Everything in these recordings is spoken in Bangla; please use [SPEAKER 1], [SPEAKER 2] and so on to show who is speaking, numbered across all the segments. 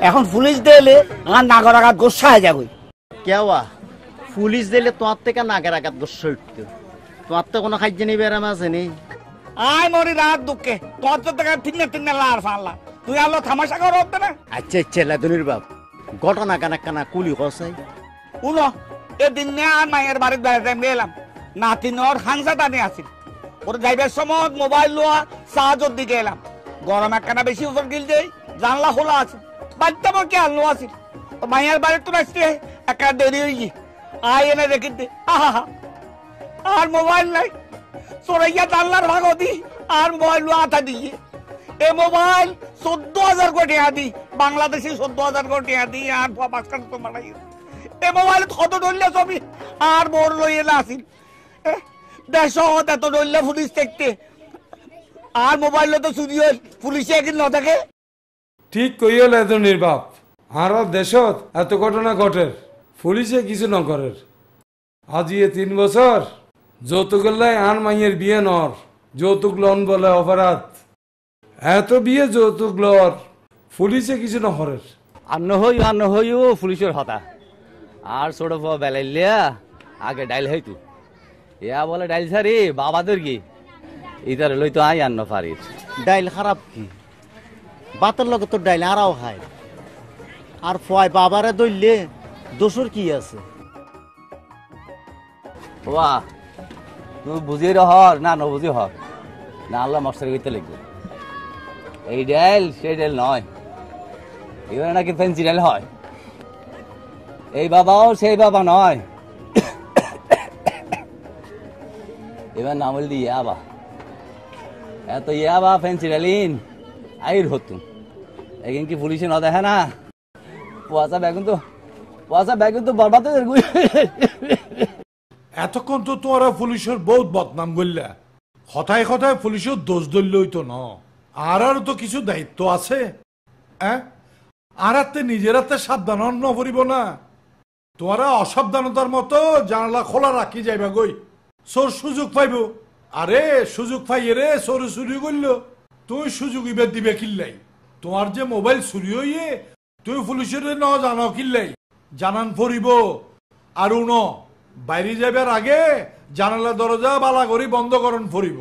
[SPEAKER 1] এখন পুলিশ দিলে আমার নাগর আঘাত গোসা হয়ে যাবে।
[SPEAKER 2] কেওয়া পুলিশ দিলে তোমার থেকে নাগের আঘাত গোসা উঠতো, তোমার তো কোনো খাদ্য নেই বেড়াম আছে নি।
[SPEAKER 1] আয় মরি রাত দুঃখে তোর তো থেকে তিন লার ফাল্লা তুই আলো থামাশা কর হবে না।
[SPEAKER 2] আচ্ছা ছেলেদুনির বাপ ঘটনা কানা কানা কুলি কসাই
[SPEAKER 1] উনো এদিন নে আর মায়ের বাড়ির বেড়াতে গেলাম, নাতিন ওর খানসা টানে আসিল, ওর যাইবার সময় মোবাইল লোয়া সাহায্যর দিকে এলাম, গরম একখানা বেশি উপর গিল যাই জানলা খোলা আছে, বাড়িতে আমার কে আলো আসিল, মায়ের বাড়ির তো আসতে একটা দেরি হয়ে গিয়ে আয় এনে রেখে দে। আহা আর মোবাইল নাই, চোরাইয়া জানলার ভাগ দি আর মোবাইল লোয়া আঠা দিয়ে এ মোবাইল 14,000 কোটি আদি বাংলাদেশি 14,000 কোটি আদি আর পাকিস্তান তো মারাই এ মোবাইল কত ডললে ছবি আর মোর লইয়ে না আসিল দেশ এত ডললে পুলিশ দেখতে আর মোবাইল তো চুরি হল পুলিশে একদিন ন দেখে।
[SPEAKER 3] ঠিক কইল এত নির্বাপ আর দেশত এত ঘটনা ঘটে পুলিশে কিছু ন করে। আজি 3 বছর যৌতুক আন মাইয়ের বিয়ে নর, যৌতুক লন বলে অপরাধ, এত বিয়ে যৌতুক লর পুলিশে কিছু ন করে।
[SPEAKER 4] আর নহইও পুলিশের হতা আর ছোট বেলাইলিয়া আগে ডাইল হইতু ইয়া বলে ডাইল সারি বাবাদের কি ইতার লইতো আই আন্ন পারি।
[SPEAKER 2] ডাইল খারাপ কি বাতের লগে তো ডাইল আরাও খায় আর ফয় বাবারে দইলে দোষর কি আছে।
[SPEAKER 4] বাহ তুই বুঝিয়ে হর না নবুঝি হর না আল্লাহ মাস্টার কইতে লাগবে এই ডাইল সেই ডাইল নয়, এবার নাকি ফেন্সি ডাইল হয়। এই বাবাও সেই বাবা নয়, এবার নাম বললি ইয়াবা, এত ইয়াবা ফেন্সি ডাইলিন আইর হতুন এখন কি পুলিশে ন দেখে না পয়সা ব্যাগুন তো বরবাদ হয়ে গেল।
[SPEAKER 5] এতক্ষণ তো তোরা পুলিশের বহুত বদনাম করলা, কথায় কথায় পুলিশের দোষ ধরলেই তো ন, আর তো কিছু দায়িত্ব আছে। আর নিজের হাতে সাবধান নকরিব না, তোরা অসাবধানতার মতো জানালা খোলা রাখি যাইবা গই, চোর সুযোগ পাইব। আরে সুযোগ পাইয়ে রে চোর চুরি করল, তুই সুযোগ ইবে দিবে কিল্লাই, তোমার যে মোবাইল চুরি হইয়ে তুই পুলিশের ন জানো কিল্লাই জানান পড়িব। আর ন বাইরে যাবার আগে জানালা দরজা বালা করি বন্ধ করণ পড়িব,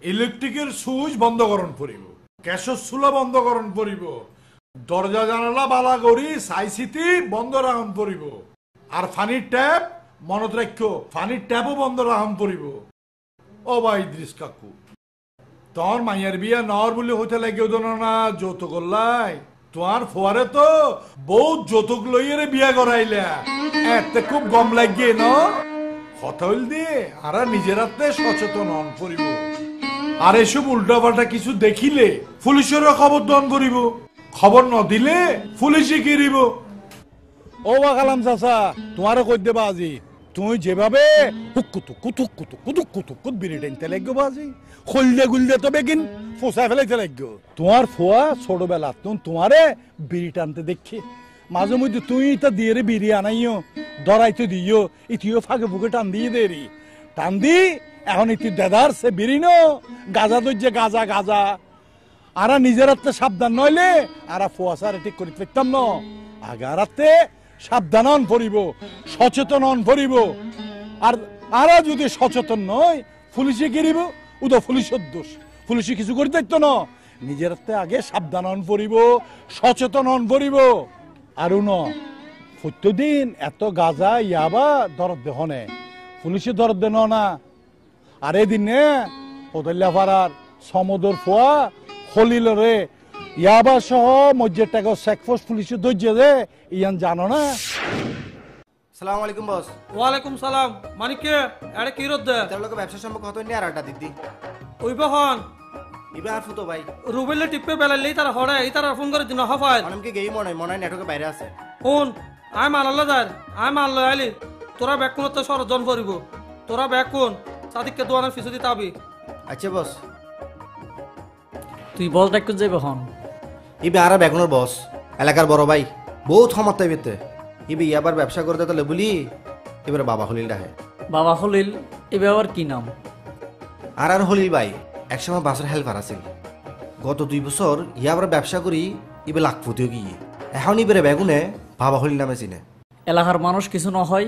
[SPEAKER 5] ইলেকট্রিকের সুইচ বন্ধ করণ পড়িব, গ্যাসের চুলা বন্ধ করণ পড়িব, দরজা জানালা বালা করি সাইসিটি বন্ধ রাখন পড়িব। আর ফানির ট্যাপ মনত রাখো, ফানির ট্যাপও বন্ধ রাখন পড়িব। ও ভাই ইদ্রিস কাকু তোর মাইয়ার বিয়া নর বলে হইতে লাগে না যৌতুক লাই, তোমার ফোয়ারে তো বহুত যৌতুক লইয়ে বিয়া করাইলা, এতে খুব গম লাগিয়ে ন কথা হইল দিয়ে আর নিজের হাতে সচেতন হন করিব। আর এসব উল্টা পাল্টা কিছু দেখিলে পুলিশেরও খবর দন করিব, খবর ন দিলে পুলিশে কিরিব। ও বাকালাম চাচা তোমারও কই দেবা আজি, তুই যেভাবে হুকুতু কুতুক কুতুক কুতুক কুতুক কুত বিড়ি টানতে লাগবো বাজি খললে গুললে তো বেগিন ফোসা ফেলাইতে লাগবো। তোমার ফোয়া ছোটবেলা তোমারে বিড়ি টানতে দেখি মাঝে মধ্যে তুই তা দিয়ে রে বিড়ি আনাইও দরাইতে দিও, ইতিও ফাঁকে বুকে টান দিয়ে দেরি টান দি এখন ইতি দাদার সে বিড়ি নো গাজা দইছে গাজা গাজা। আর নিজের হাতে সাবধান নইলে আর ফোয়াশারে ঠিক করে দেখতাম ন, আগে আর হাতে সাবধান হন পড়িব, সচেতন হন পড়িব। আর আর যদি সচেতন নয় পুলিশে গিরিব উদা পুলিশের দোষ, পুলিশে কিছু করে দেখতো না, নিজের হাতে আগে সাবধান হন পড়িব, সচেতন হন পড়িব। আর ন প্রত্যেকদিন এত গাজা ইয়াবা দরদ দেহনে পুলিশে দরদ দেন না। আর এদিন নে ওদল্লা পাড়ার সমুদর ফোয়া হলিল রে ইয়াবা সহ মজ্জের টাকা চেকপোস্ট পুলিশে ধৈর্য দে ইয়ান জানো না।
[SPEAKER 6] আসসালামু আলাইকুম বস।
[SPEAKER 7] ওয়ালাইকুম সালাম। মানিকে আরে কি রদ দে
[SPEAKER 6] তার লোক ব্যবসা সম্পর্ক কত নি আর আড্ডা দিদি
[SPEAKER 7] ওই বহন
[SPEAKER 6] ইবে আর ফুতো ভাই
[SPEAKER 7] রুবেলে টিপে বেলালেই তারা হড়ে এই তারা ফোন করে দিন হফায়
[SPEAKER 6] অনমকে গেই মনে নেটওয়ার্কের বাইরে আছে।
[SPEAKER 7] ফোন আই মালাল্লা যার আই মাল আইলি তোরা ব্যাক কোন তো সরজন করিব, তোরা ব্যাক কোন সাদিককে দোয়ানের ফিসে দিতে হবে।
[SPEAKER 6] আচ্ছা বস
[SPEAKER 8] তুই বলটা একটু যাইব হন
[SPEAKER 6] ইবে আর বেগুনের বস এলাকার বড় ভাই বহুত ক্ষমতা বেতে ইবে ইয়াবার ব্যবসা করতে তাহলে বলি এবারে বাবা হলিল ডাহে।
[SPEAKER 8] বাবা হলিল এবে আবার কি নাম?
[SPEAKER 6] আর হলিল ভাই একসময় বাসের হেল্পার আছিল, গত 2 বছর ইয়াবার ব্যবসা করি ইবে লাখপতিও গিয়ে এখনই বেড়ে বেগুনে বাবা হলি নামে চিনে।
[SPEAKER 8] এলাকার মানুষ কিছু না হয়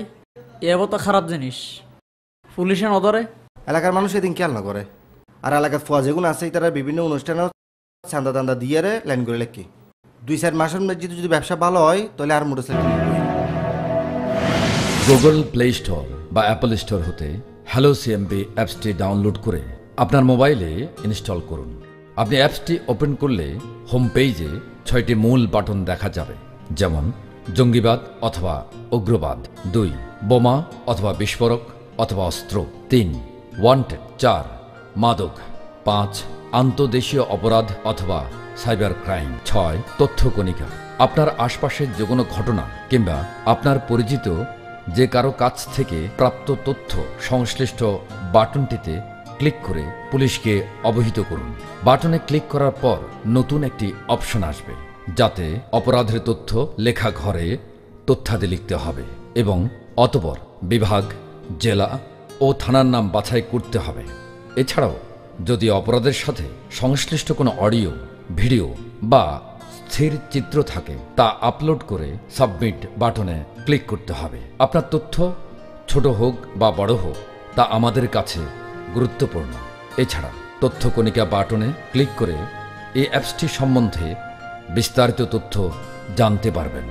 [SPEAKER 8] এবার তো খারাপ জিনিস পুলিশে নধরে।
[SPEAKER 6] এলাকার মানুষ এদিন খেয়াল না করে। আর এলাকার ফোয়া যেগুলো আছে তারা বিভিন্ন অনুষ্ঠানে চান্দা টান্দা দিয়ে লাইন করে লেখি 2-4 মাসের মধ্যে যদি ব্যবসা ভালো হয় তাহলে আর মোটরসাইকেল
[SPEAKER 9] গুগল প্লে স্টোর বা অ্যাপল স্টোর হতে হ্যালো সিএমবি অ্যাপসটি ডাউনলোড করে আপনার মোবাইলে ইনস্টল করুন। আপনি অ্যাপসটি ওপেন করলে হোম পেজে 6টি মূল বাটন দেখা যাবে, যেমন জঙ্গিবাদ অথবা উগ্রবাদ, 2 বোমা অথবা বিস্ফোরক অথবা অস্ত্র, 3 ওয়ান্টেড, 4 মাদক, 5 আন্তর্দেশীয় অপরাধ অথবা সাইবার ক্রাইম, 6 তথ্য কণিকা। আপনার আশপাশের যে কোনো ঘটনা কিংবা আপনার পরিচিত যে কারো কাছ থেকে প্রাপ্ত তথ্য সংশ্লিষ্ট বাটনটিতে ক্লিক করে পুলিশকে অবহিত করুন। বাটনে ক্লিক করার পর নতুন একটি অপশন আসবে, যাতে অপরাধের তথ্য লেখা ঘরে তথ্যাদি লিখতে হবে এবং অতঃপর বিভাগ, জেলা ও থানার নাম বাছাই করতে হবে। এছাড়াও যদি অপরাধের সাথে সংশ্লিষ্ট কোনো অডিও, ভিডিও বা স্থির চিত্র থাকে তা আপলোড করে সাবমিট বাটনে ক্লিক করতে হবে। আপনার তথ্য ছোট হোক বা বড় হোক তা আমাদের কাছে গুরুত্বপূর্ণ। এছাড়া তথ্য কণিকা বাটনে ক্লিক করে এই অ্যাপসটি সম্বন্ধে বিস্তারিত তথ্য জানতে পারবেন।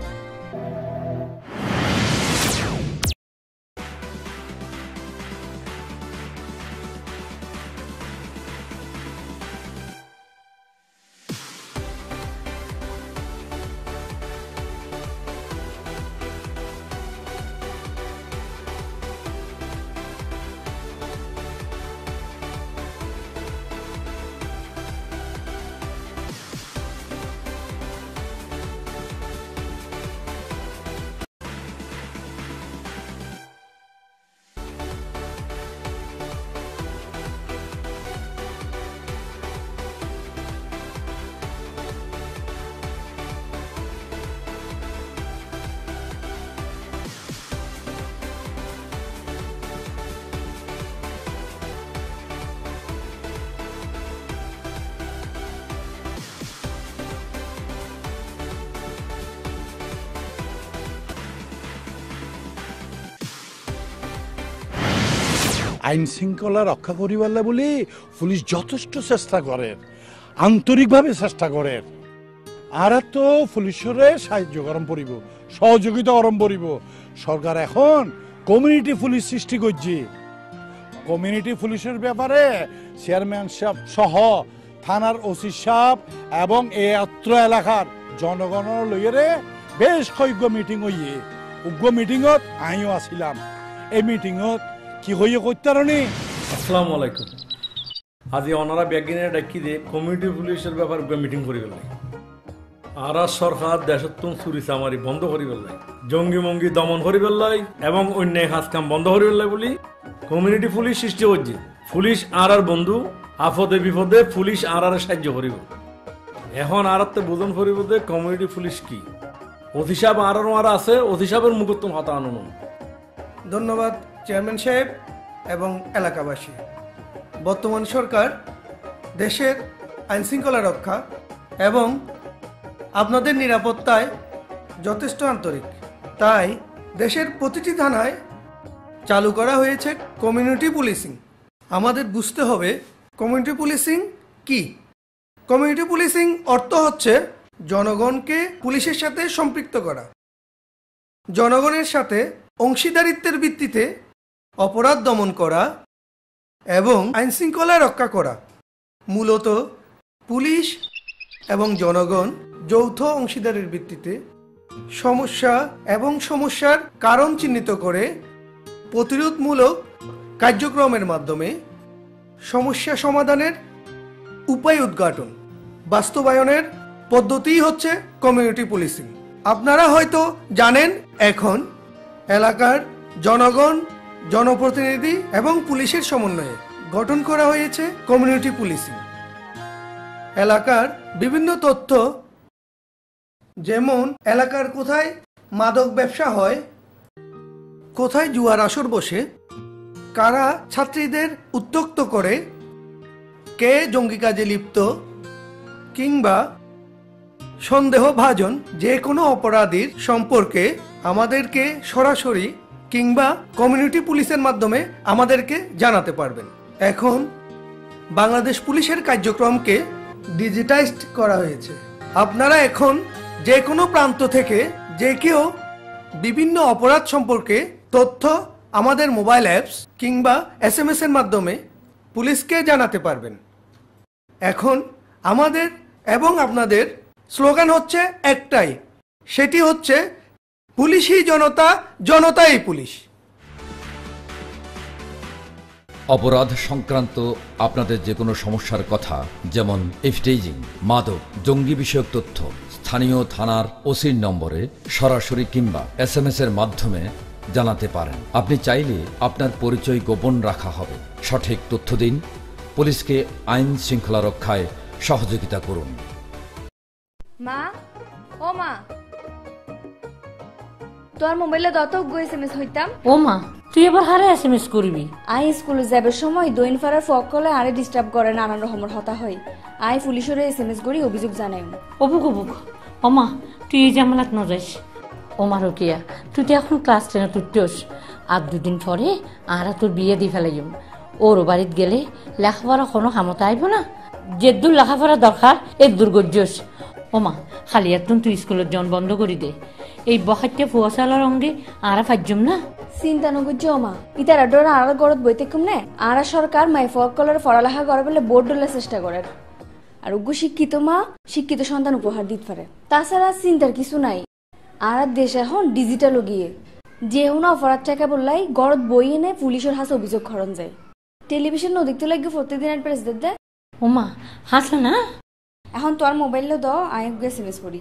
[SPEAKER 5] আইন শৃঙ্খলা রক্ষা করিবার বলে পুলিশ যথেষ্ট চেষ্টা করে, আন্তরিকভাবে চেষ্টা করে। আর তো পুলিশরে সাহায্য গরম পড়িব, সহযোগিতা গরম পড়িব। সরকার এখন কমিউনিটি পুলিশ সৃষ্টি করছে। কমিউনিটি পুলিশের ব্যাপারে চেয়ারম্যান সাহেব সহ থানার ওসি সাহেব এবং এই অত্র এলাকার জনগণের লইয়ে বেশ কয়েক মিটিং হইয়ে, উগ্র মিটিংত আমিও আসিলাম। এই মিটিংত কি হইয়ে করতে পারি।
[SPEAKER 7] আসসালামু আলাইকুম। আজি ওনারা ব্যাগিনে ডাকি দিয়ে কমিউনিটি পুলিশের ব্যাপার মিটিং করি ফেললাই। আর সরকার দেশত্ব চুরি চামারি বন্ধ করি ফেললাই, জঙ্গি মঙ্গি দমন করি ফেললাই এবং অন্যায় কাজ কাম বন্ধ করি ফেললাই বলি কমিউনিটি পুলিশ সৃষ্টি করছে। পুলিশ আর বন্ধু, আপদে বিপদে পুলিশ আর সাহায্য করিব। এখন আর বোঝন করিব যে কমিউনিটি পুলিশ কি। অতি সাহেব আর আছে, অতি সাহেবের মুখত্ব হাতা আনন্দ।
[SPEAKER 10] ধন্যবাদ চেয়ারম্যান সাহেব এবং এলাকাবাসী। বর্তমান সরকার দেশের আইনশৃঙ্খলা রক্ষা এবং আপনাদের নিরাপত্তায় যথেষ্ট আন্তরিক। তাই দেশের প্রতিটি থানায় চালু করা হয়েছে কমিউনিটি পুলিশিং। আমাদের বুঝতে হবে কমিউনিটি পুলিশিং কি। কমিউনিটি পুলিশিং অর্থ হচ্ছে জনগণকে পুলিশের সাথে সম্পৃক্ত করা, জনগণের সাথে অংশীদারিত্বের ভিত্তিতে অপরাধ দমন করা এবং আইনশৃঙ্খলা রক্ষা করা। মূলত পুলিশ এবং জনগণ যৌথ অংশীদারির ভিত্তিতে সমস্যা এবং সমস্যার কারণ চিহ্নিত করে প্রতিরোধমূলক কার্যক্রমের মাধ্যমে সমস্যা সমাধানের উপায় উদ্ঘাটন বাস্তবায়নের পদ্ধতিই হচ্ছে কমিউনিটি পুলিশিং। আপনারা হয়তো জানেন এখন এলাকার জনগণ, জনপ্রতিনিধি এবং পুলিশের সমন্বয়ে গঠন করা হয়েছে কমিউনিটি পুলিশিং। এলাকার বিভিন্ন তথ্য, যেমন এলাকার কোথায় মাদক ব্যবসা হয়, কোথায় জুয়ার আসর বসে, কারা ছাত্রীদের উত্ত্যক্ত করে, কে জঙ্গি কাজে লিপ্ত, কিংবা সন্দেহভাজন যে কোনো অপরাধীর সম্পর্কে আমাদেরকে সরাসরি কিংবা কমিউনিটি পুলিশের মাধ্যমে আমাদেরকে জানাতে পারবেন। এখন বাংলাদেশ পুলিশের কার্যক্রমকে ডিজিটাইজড করা হয়েছে। আপনারা এখন যে কোনো প্রান্ত থেকে যে কেউ বিভিন্ন অপরাধ সম্পর্কে তথ্য আমাদের মোবাইল অ্যাপস কিংবা SMS এর মাধ্যমে পুলিশকে জানাতে পারবেন। এখন আমাদের এবং আপনাদের স্লোগান হচ্ছে একটাই, সেটি হচ্ছে পুলিশই জনতা, জনতাই পুলিশ।
[SPEAKER 9] অপরাধ সংক্রান্ত আপনাদের যে কোনো সমস্যার কথা, যেমন ইফটেজিং, মাদক, জঙ্গি বিষয়ক তথ্য স্থানীয় থানার ওসির নম্বরে সরাসরি কিংবা SMS এর মাধ্যমে জানাতে পারেন। আপনি চাইলে আপনার পরিচয় গোপন রাখা হবে। সঠিক তথ্য দিন, পুলিশকে আইন শৃঙ্খলা রক্ষায় সহযোগিতা করুন।
[SPEAKER 11] মা, ও মা, তোর মোবাইলে দত SMS হইতাম।
[SPEAKER 12] ও মা, তুই এবার হারে SMS করবি?
[SPEAKER 11] আই স্কুলে যাবার সময় দইন ফারার ফক কলে আরে ডিস্টার্ব করে, নানান রকমের হতা হয়। আই পুলিশের SMS করি অভিযোগ জানাই।
[SPEAKER 12] অবুক অবুক, ও মা তুই এই জামালাত ন যাইস। ও মা রকিয়া, তুই তো এখন ক্লাস 10 তুট্টোস। আর দুদিন পরে আর তোর বিয়ে দিয়ে ফেলাইম। ওর বাড়িত গেলে লেখাপড়া কোনো হামতা আইব না। যে দূর লেখাপড়া দরকার এ দুর্গজ্জস। ও মা, খালি একদম তুই স্কুলের জন বন্ধ করি দে। এই বহাইতে ফুয়াশালার অঙ্গে আর ফাইজম না।
[SPEAKER 11] চিন্তা নগুজ মা, ইতারা ডোর আর গরত বইতে কম না। আর সরকার মাই ফক কলের পড়ালেখা করে বলে বোর্ড ডলে চেষ্টা করে। আর উগ্র শিক্ষিত মা শিক্ষিত সন্তান উপহার দিতে পারে। তাছাড়া চিন্তার কিছু নাই। আর দেশ এখন ডিজিটাল গিয়ে যে হুন অপরাধ টাকা বললাই গরত বই এনে পুলিশের হাতে অভিযোগ খরণ যায়। টেলিভিশন দেখতে লাগবে প্রত্যেকদিন প্রেস দে।
[SPEAKER 12] ও মা হাসলে না।
[SPEAKER 11] এখন তোর মোবাইলে দাও, আই SMS করি।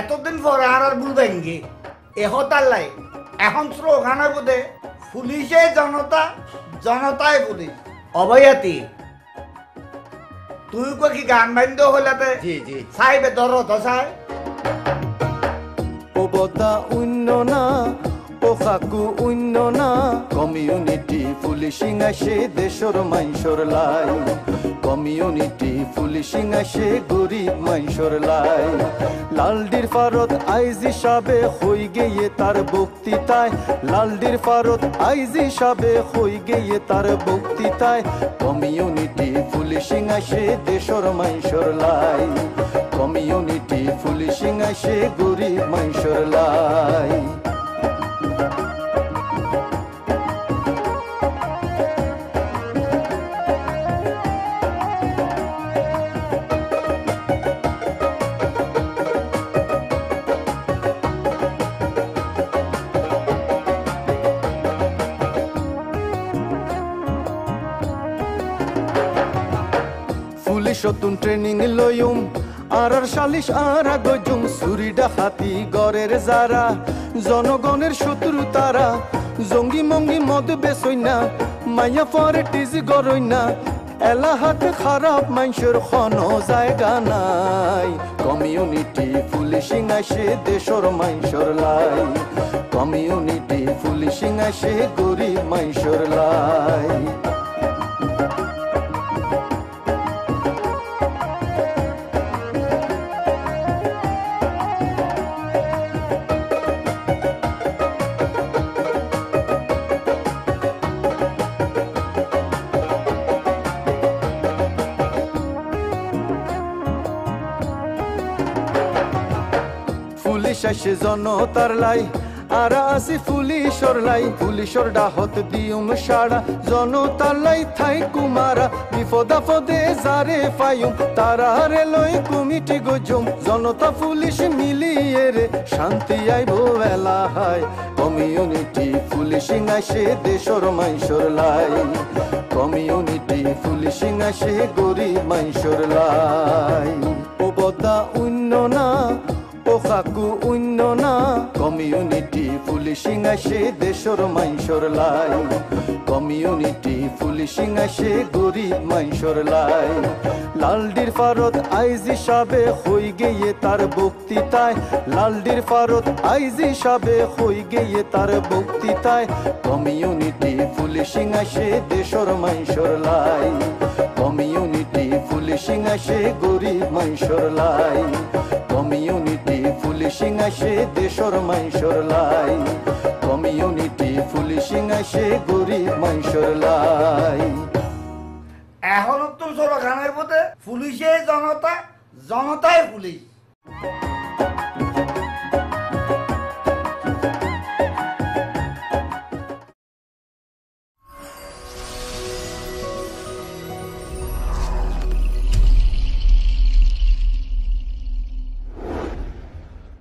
[SPEAKER 1] এতদিন পরে আর বুঝবেন কি এহতাল্লাই এখন স্লোগান বোধে পুলিশে জনতা, জনতায় পুলিশ। অবয়াতি তুই কি গান বান্ধ হইলাতে সাইবে ধর দশায়
[SPEAKER 13] ওবতা উন্ন না পোখাকু উন্ন না কমিউনিটি পুলিশিং আসে দেশর মাইশর লাই। কমিউনিটি পুলিশিং আসে গরিব মাইশর লাই। লালডির ফারত আইজ হিসাবে হই গিয়ে তার বক্তৃতায়। লালডির ফারত আইজ হিসাবে হই গিয়ে তার বক্তৃতায়। কমিউনিটি পুলিশিং আসে দেশর মাইশর লাই। কমিউনিটি পুলিশিং আসে গরিব মাইশর লাই। পুলিশতুন ট্রেনিং লইম আর সালিশ আর গজুম চুরি ডাকাতি গড়ের যারা জনগণের শত্রু তারা। জঙ্গি মঙ্গি মদ বেচই না মাইয়া পরে টিজি গড়ই না। এলাহাত খারাপ মানুষের কোনো জায়গা নাই। কমিউনিটি পুলিশিং আসে দেশর মানুষের লাই। কমিউনিটি পুলিশিং আসে গরিব মানুষের লাই। পুলিশ আসে জনতার লাই আরা আসি পুলিশর লাই পুলিশর ডাহত দিউম সারা জনতার লাই থাই কুমারা বিপদা পদে যারে পাইম তারারে লই কমিটি গজুম জনতা পুলিশ মিলিয়ে রে শান্তি আইব এলাহায় কমিউনিটি পুলিশিং আসে দেশর মাইশর লাই কমিউনিটি পুলিশিং আসে গরিব মাইশর লাই ও বদা উন্ন না ও কাকু উন্ন না কমিউনিটি পুলিশিং আসে দেশর মাইশর লাই কমিউনিটি পুলিশিং আসে গরিব মাইশর লাই লালডির ফারত আইজি সাবে হই গিয়ে তার বক্তৃতায় লালডির ফারত আইজি সাবে হই গিয়ে তার বক্তৃতায় কমিউনিটি পুলিশিং আসে দেশর মাইশর লাই কমিউনিটি পুলিশিং আসে গরিব মাইশর লাই কমিউনিটি পুলিশিং আসে দেশর মাইশর লাই কমিউনিটি পুলিশিং আসে গরিব মাইশর লাই
[SPEAKER 1] এখন উত্তম সরকারের পথে পুলিশে জনতা জনতায় পুলিশ